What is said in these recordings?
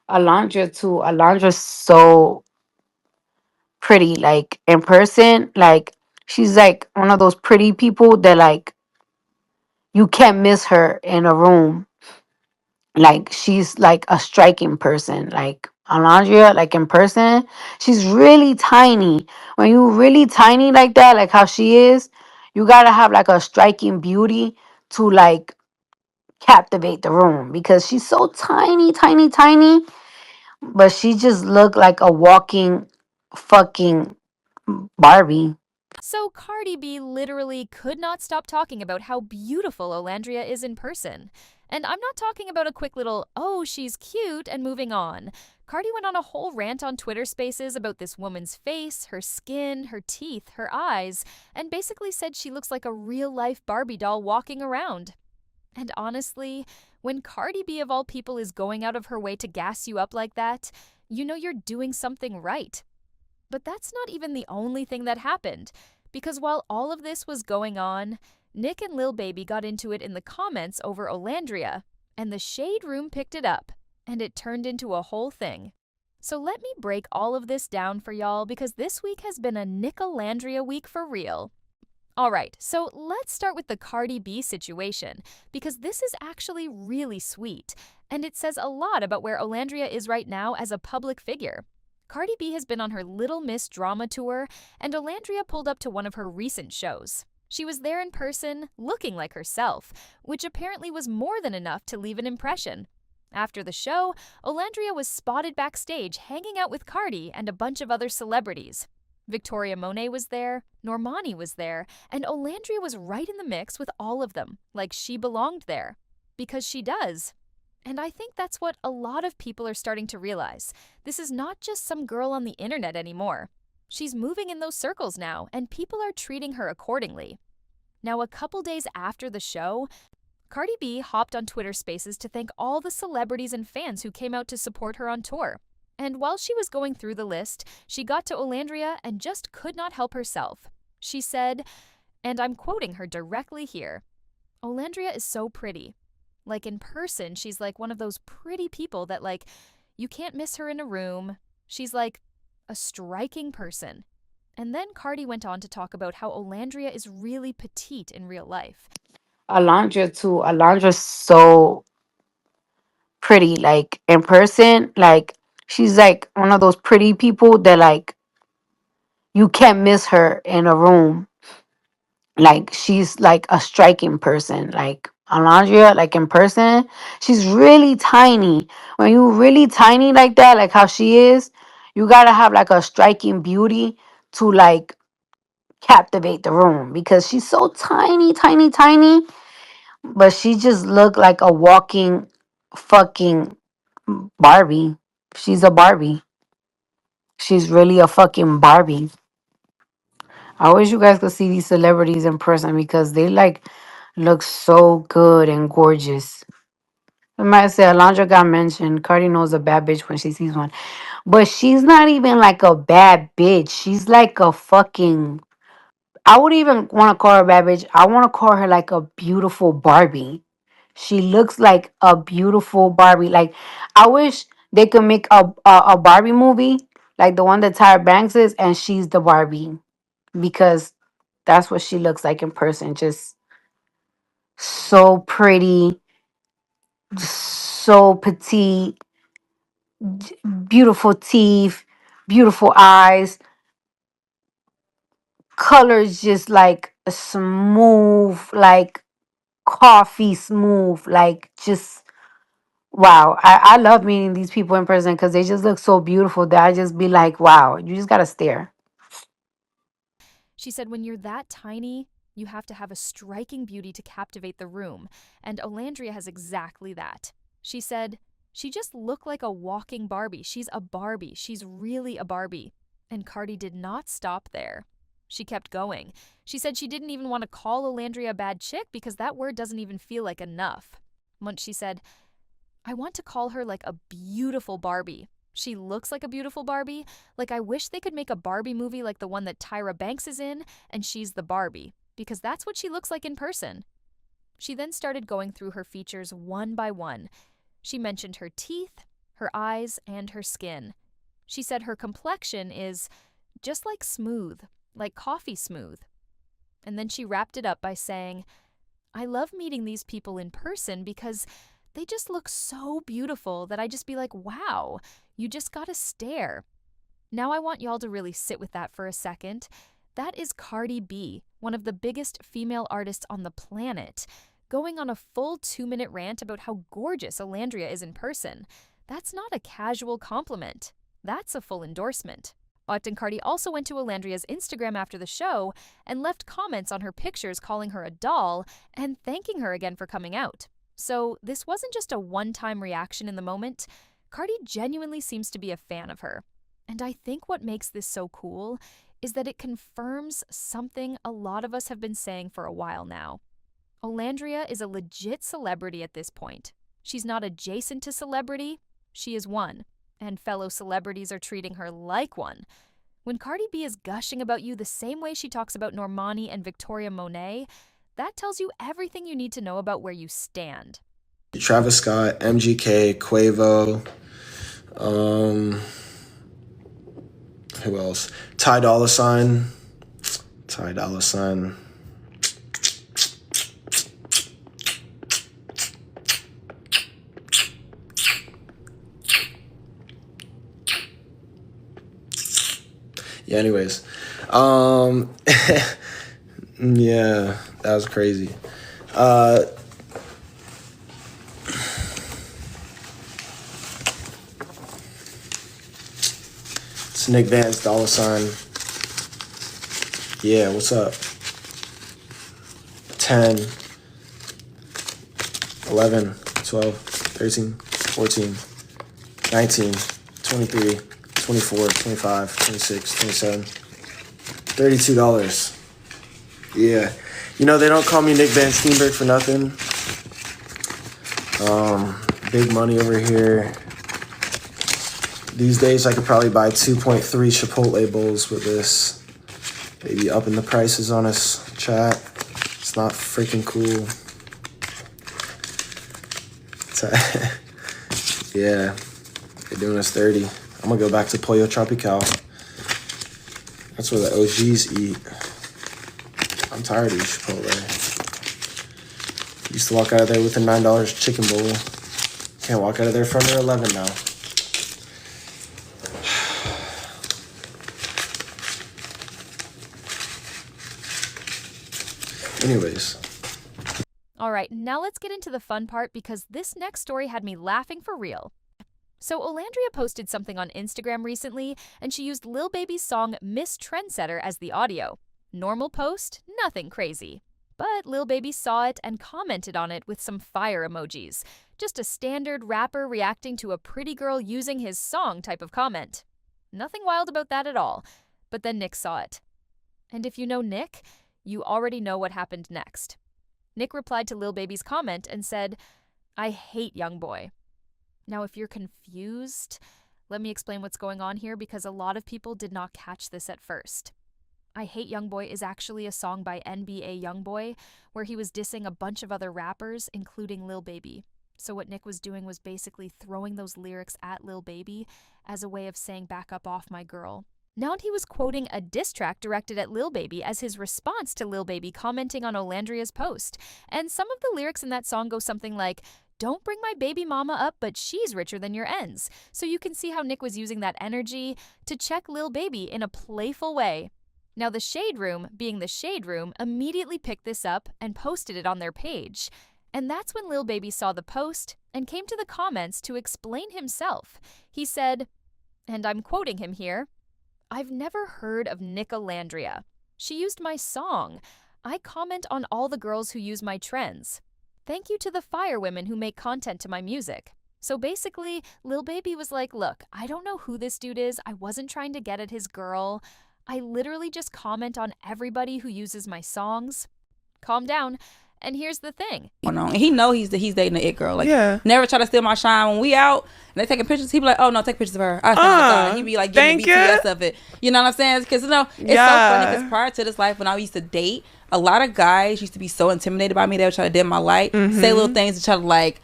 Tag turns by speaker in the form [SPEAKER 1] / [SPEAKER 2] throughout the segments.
[SPEAKER 1] Alondra too. Alondra's so pretty. Like in person, like she's like one of those pretty people that like you can't miss her in a room. Like she's like a striking person. Like Olandria, like in person, she's really tiny. When you really tiny like that, like how she is, you gotta have like a striking beauty to like captivate the room because she's so tiny, tiny, tiny. But she just looked like a walking fucking Barbie.
[SPEAKER 2] So Cardi B literally could not stop talking about how beautiful Olandria is in person. And I'm not talking about a quick little, oh, she's cute, and moving on. Cardi went on a whole rant on Twitter Spaces about this woman's face, her skin, her teeth, her eyes, and basically said she looks like a real life Barbie doll walking around. And honestly, when Cardi B of all people is going out of her way to gas you up like that, you know you're doing something right. But that's not even the only thing that happened, because while all of this was going on, Nick and Lil Baby got into it in the comments over Olandria, and the Shade Room picked it up, and it turned into a whole thing. So let me break all of this down for y'all because this week has been a Nicolandria week for real. All right, so let's start with the Cardi B situation, because this is actually really sweet, and it says a lot about where Olandria is right now as a public figure. Cardi B has been on her Little Miss drama tour, and Olandria pulled up to one of her recent shows. She was there in person, looking like herself, which apparently was more than enough to leave an impression. After the show, Olandria was spotted backstage hanging out with Cardi and a bunch of other celebrities. Victoria Monet was there, Normani was there, and Olandria was right in the mix with all of them, like she belonged there. Because she does. And I think that's what a lot of people are starting to realize. This is not just some girl on the internet anymore. She's moving in those circles now, and people are treating her accordingly. Now, a couple days after the show, Cardi B hopped on Twitter Spaces to thank all the celebrities and fans who came out to support her on tour. And while she was going through the list, she got to Olandria and just could not help herself. She said, and I'm quoting her directly here, Olandria is so pretty. Like in person, she's like one of those pretty people that like you can't miss her in a room. She's like a striking person. And then Cardi went on to talk about how Olandria is really petite in real life.
[SPEAKER 1] Alondra too. Alondra's so pretty. Like in person, like she's like one of those pretty people that like you can't miss her in a room. Like she's like a striking person. Like Olandria, like in person, she's really tiny. When you really tiny like that, like how she is, you gotta have like a striking beauty to like captivate the room because she's so tiny, tiny, tiny. But she just looked like a walking fucking Barbie. She's a Barbie. She's really a fucking Barbie. I wish you guys could see these celebrities in person because they like look so good and gorgeous. I might say Alondra got mentioned. Cardi knows a bad bitch when she sees one. But she's not even like a bad bitch. She's like a fucking, I would even want to call her a bad bitch. I want to call her like a beautiful Barbie. She looks like a beautiful Barbie. Like I wish they could make a Barbie movie like the one that Tyra Banks is, and she's the Barbie because that's what she looks like in person. Just so pretty, so petite, beautiful teeth, beautiful eyes, colors just like smooth, like coffee smooth, like just wow. I love meeting these people in person because they just look so beautiful that I just be like, wow, you just gotta stare.
[SPEAKER 2] She said, when you're that tiny, you have to have a striking beauty to captivate the room, and Olandria has exactly that. She said, she just looked like a walking Barbie. She's a Barbie. She's really a Barbie. And Cardi did not stop there. She kept going. She said she didn't even want to call Olandria a bad chick because that word doesn't even feel like enough. Once she said, I want to call her like a beautiful Barbie. She looks like a beautiful Barbie. Like, I wish they could make a Barbie movie like the one that Tyra Banks is in, and she's the Barbie, because that's what she looks like in person. She then started going through her features one by one. She mentioned her teeth, her eyes, and her skin. She said her complexion is just like smooth, like coffee smooth. And then she wrapped it up by saying, I love meeting these people in person because they just look so beautiful that I just be like, wow, you just gotta stare. Now I want y'all to really sit with that for a second. That is Cardi B, one of the biggest female artists on the planet, going on a full 2-minute rant about how gorgeous Olandria is in person. That's not a casual compliment. That's a full endorsement. And Cardi also went to Olandria's Instagram after the show and left comments on her pictures calling her a doll and thanking her again for coming out. So this wasn't just a one-time reaction in the moment. Cardi genuinely seems to be a fan of her. And I think what makes this so cool is that it confirms something a lot of us have been saying for a while now. Olandria is a legit celebrity at this point. She's not adjacent to celebrity, she is one. And fellow celebrities are treating her like one. When Cardi B is gushing about you the same way she talks about Normani and Victoria Monet, that tells you everything you need to know about where you stand.
[SPEAKER 3] Travis Scott, MGK, Quavo, who else? Ty Dolla $ign. Yeah, anyways. Yeah, that was crazy. It's Nick Vance, Dolla $ign. Yeah, what's up? 10, 11, 12, 13, 14, 19, 23, 24, 25, 26, 27, $32. Yeah. You know, they don't call me Nick Van Steenberg for nothing. Big money over here. These days, I could probably buy 2.3 Chipotle bowls with this. Maybe upping the prices on us, chat. It's not freaking cool. Yeah, they're doing us 30. I'm gonna go back to Pollo Tropical. That's where the OGs eat. I'm tired of Chipotle. Used to walk out of there with a $9 chicken bowl. Can't walk out of there for under 11 now. Anyways.
[SPEAKER 2] All right, now let's get into the fun part because this next story had me laughing for real. So Olandria posted something on Instagram recently, and she used Lil Baby's song Miss Trendsetter as the audio. Normal post, nothing crazy. But Lil Baby saw it and commented on it with some fire emojis. Just a standard rapper reacting to a pretty girl using his song type of comment. Nothing wild about that at all. But then Nick saw it. And if you know Nick, you already know what happened next. Nick replied to Lil Baby's comment and said, I hate Youngboy. Now, if you're confused, let me explain what's going on here because a lot of people did not catch this at first. I Hate Youngboy is actually a song by NBA Youngboy where he was dissing a bunch of other rappers, including Lil Baby. So what Nick was doing was basically throwing those lyrics at Lil Baby as a way of saying back up off my girl. Now he was quoting a diss track directed at Lil Baby as his response to Lil Baby commenting on Olandria's post. And some of the lyrics in that song go something like, don't bring my baby mama up, but she's richer than your ends. So you can see how Nick was using that energy to check Lil Baby in a playful way. Now the Shade Room, being the Shade Room, immediately picked this up and posted it on their page. And that's when Lil Baby saw the post and came to the comments to explain himself. He said, and I'm quoting him here, I've never heard of Nicolandria. She used my song. I comment on all the girls who use my trends. Thank you to the fire women who make content to my music. So basically, Lil Baby was like, look, I don't know who this dude is. I wasn't trying to get at his girl. I literally just comment on everybody who uses my songs. Calm down. And here's the thing.
[SPEAKER 4] He know he's dating the it girl. Like, never try to steal my shine. When we out and they taking pictures, he be like, oh, no, take pictures of her. I stand outside. He be like, getting the BTS of it. You know what I'm saying? Because, it's so funny because prior to this life, when I used to date, a lot of guys used to be so intimidated by me. They would try to dim my light, say little things to try to, like,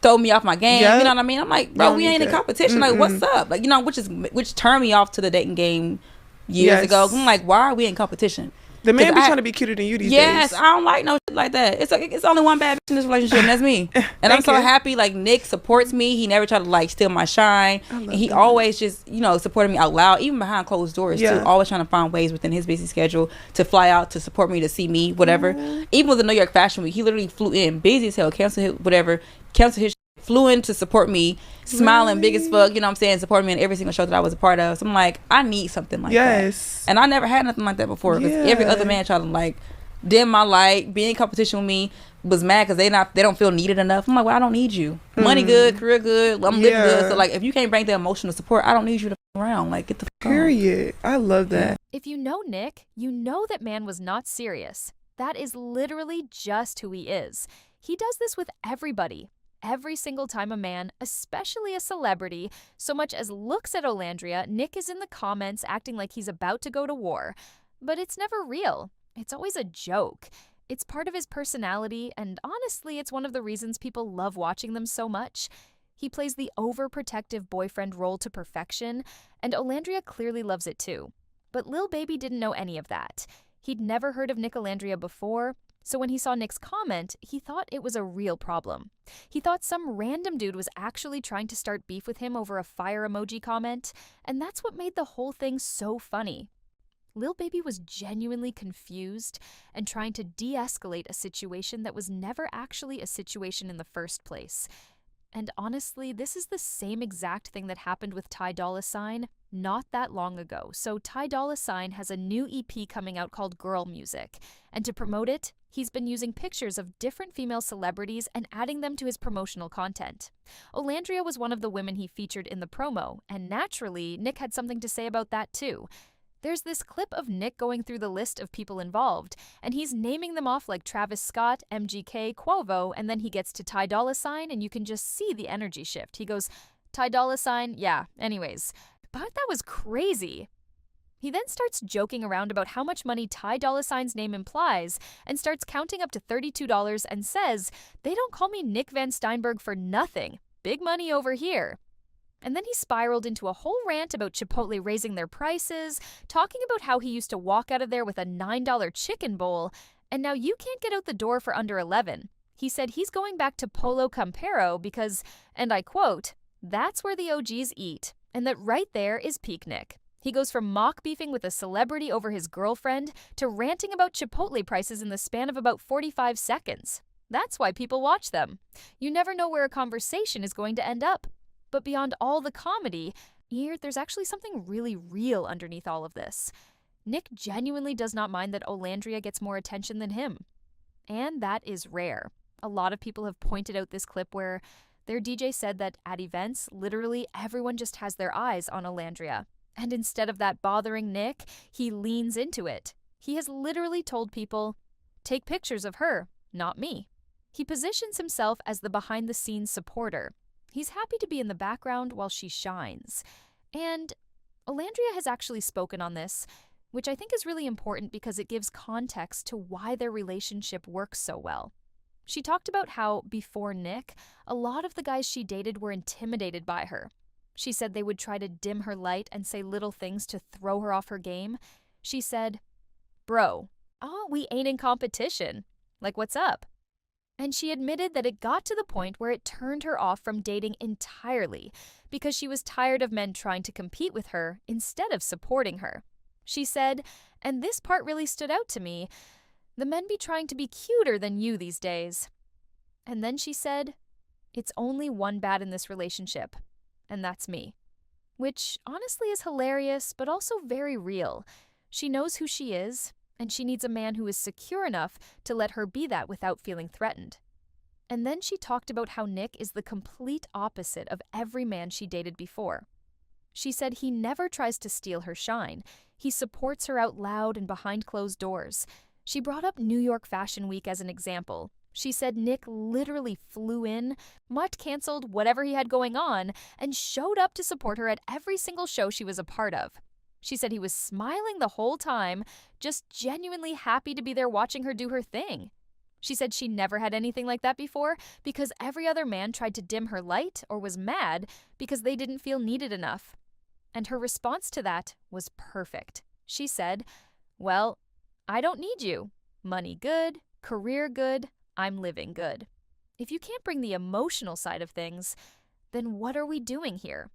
[SPEAKER 4] throw me off my game. You know what I mean? I'm like, bro, we ain't in competition. Like, what's up? Like, which turned me off to the dating game years ago. I'm like, why are we in competition?
[SPEAKER 5] The man be trying to be cuter than you these days.
[SPEAKER 4] Yes, I don't like no shit like that. It's like, it's only one bad bitch in this relationship, and that's me. And I'm so happy, like, Nick supports me. He never tried to, like, steal my shine. And he always just, supported me out loud, even behind closed doors, too. Always trying to find ways within his busy schedule to fly out, to support me, to see me, whatever. Even with the New York Fashion Week, he literally flew in, busy as hell, canceled his flew in to support me, smiling big as fuck, supporting me in every single show that I was a part of. So I'm like, I need something like that. And I never had nothing like that before, because every other man tried to, like, dim my light, be in competition with me, was mad because they don't feel needed enough. I'm like, well, I don't need you. Money good, career good, I'm living good. So, like, if you can't bring the emotional support, I don't need you to f around. Like, get the fuck
[SPEAKER 5] Period. I love that.
[SPEAKER 2] If you know Nick, you know that man was not serious. That is literally just who he is. He does this with everybody. Every single time a man, especially a celebrity, so much as looks at Olandria, Nick is in the comments acting like he's about to go to war. But it's never real. It's always a joke. It's part of his personality, and honestly, it's one of the reasons people love watching them so much. He plays the overprotective boyfriend role to perfection, and Olandria clearly loves it too. But Lil Baby didn't know any of that. He'd never heard of Nicolandria before, so when he saw Nick's comment, he thought it was a real problem. He thought some random dude was actually trying to start beef with him over a fire emoji comment, and that's what made the whole thing so funny. Lil Baby was genuinely confused and trying to de-escalate a situation that was never actually a situation in the first place. And honestly, this is the same exact thing that happened with Ty Dolla $ign not that long ago. So Ty Dolla $ign has a new EP coming out called Girl Music, and to promote it, he's been using pictures of different female celebrities and adding them to his promotional content. Olandria was one of the women he featured in the promo, and naturally, Nick had something to say about that too. There's this clip of Nick going through the list of people involved, and he's naming them off like Travis Scott, MGK, Quavo, and then he gets to Ty Dolla $ign, and you can just see the energy shift. He goes, Ty Dolla $ign? Yeah, anyways. But that was crazy. He then starts joking around about how much money Ty Dolla $ign's name implies, and starts counting up to $32 and says, they don't call me Nick Van Steinberg for nothing. Big money over here. And then he spiraled into a whole rant about Chipotle raising their prices, talking about how he used to walk out of there with a $9 chicken bowl, and now you can't get out the door for under 11. He said he's going back to Polo Campero because, and I quote, that's where the OGs eat, and that right there is peak Nick. He goes from mock beefing with a celebrity over his girlfriend to ranting about Chipotle prices in the span of about 45 seconds. That's why people watch them. You never know where a conversation is going to end up. But beyond all the comedy, there's actually something really real underneath all of this. Nick genuinely does not mind that Olandria gets more attention than him. And that is rare. A lot of people have pointed out this clip where their DJ said that at events, literally everyone just has their eyes on Olandria. And instead of that bothering Nick, he leans into it. He has literally told people, take pictures of her, not me. He positions himself as the behind-the-scenes supporter. He's happy to be in the background while she shines. And Olandria has actually spoken on this, which I think is really important because it gives context to why their relationship works so well. She talked about how, before Nick, a lot of the guys she dated were intimidated by her. She said they would try to dim her light and say little things to throw her off her game. She said, bro, we ain't in competition. Like, what's up? And she admitted that it got to the point where it turned her off from dating entirely because she was tired of men trying to compete with her instead of supporting her. She said, and this part really stood out to me, the men be trying to be cuter than you these days. And then she said, it's only one bad in this relationship, and that's me. Which honestly is hilarious, but also very real. She knows who she is, and she needs a man who is secure enough to let her be that without feeling threatened. And then she talked about how Nick is the complete opposite of every man she dated before. She said he never tries to steal her shine. He supports her out loud and behind closed doors. She brought up New York Fashion Week as an example. She said Nick literally flew in, canceled whatever he had going on, and showed up to support her at every single show she was a part of. She said he was smiling the whole time, just genuinely happy to be there watching her do her thing. She said she never had anything like that before because every other man tried to dim her light or was mad because they didn't feel needed enough. And her response to that was perfect. She said, "Well, I don't need you. Money good, career good, I'm living good. If you can't bring the emotional side of things, then what are we doing here?"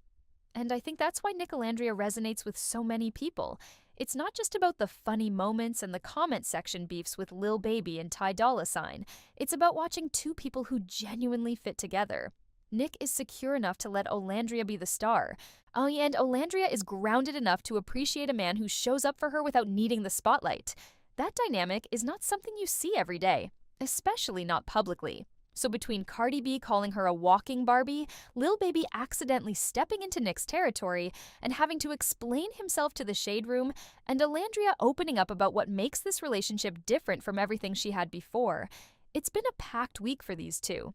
[SPEAKER 2] And I think that's why Nicolandria resonates with so many people. It's not just about the funny moments and the comment section beefs with Lil Baby and Ty Dolla $ign. It's about watching two people who genuinely fit together. Nick is secure enough to let Olandria be the star. Oh, yeah, and Olandria is grounded enough to appreciate a man who shows up for her without needing the spotlight. That dynamic is not something you see every day, especially not publicly. So between Cardi B calling her a walking Barbie, Lil Baby accidentally stepping into Nick's territory and having to explain himself to the shade room, and Olandria opening up about what makes this relationship different from everything she had before, it's been a packed week for these two.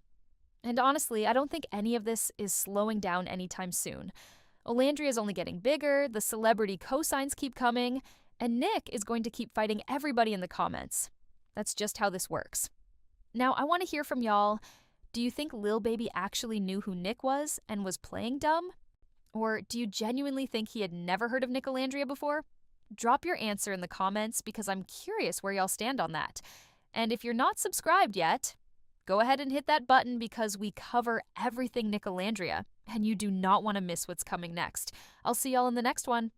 [SPEAKER 2] And honestly, I don't think any of this is slowing down anytime soon. Olandria is only getting bigger, the celebrity cosigns keep coming, and Nick is going to keep fighting everybody in the comments. That's just how this works. Now, I want to hear from y'all. Do you think Lil Baby actually knew who Nick was and was playing dumb? Or do you genuinely think he had never heard of Nicolandria before? Drop your answer in the comments because I'm curious where y'all stand on that. And if you're not subscribed yet, go ahead and hit that button because we cover everything Nicolandria, and you do not want to miss what's coming next. I'll see y'all in the next one.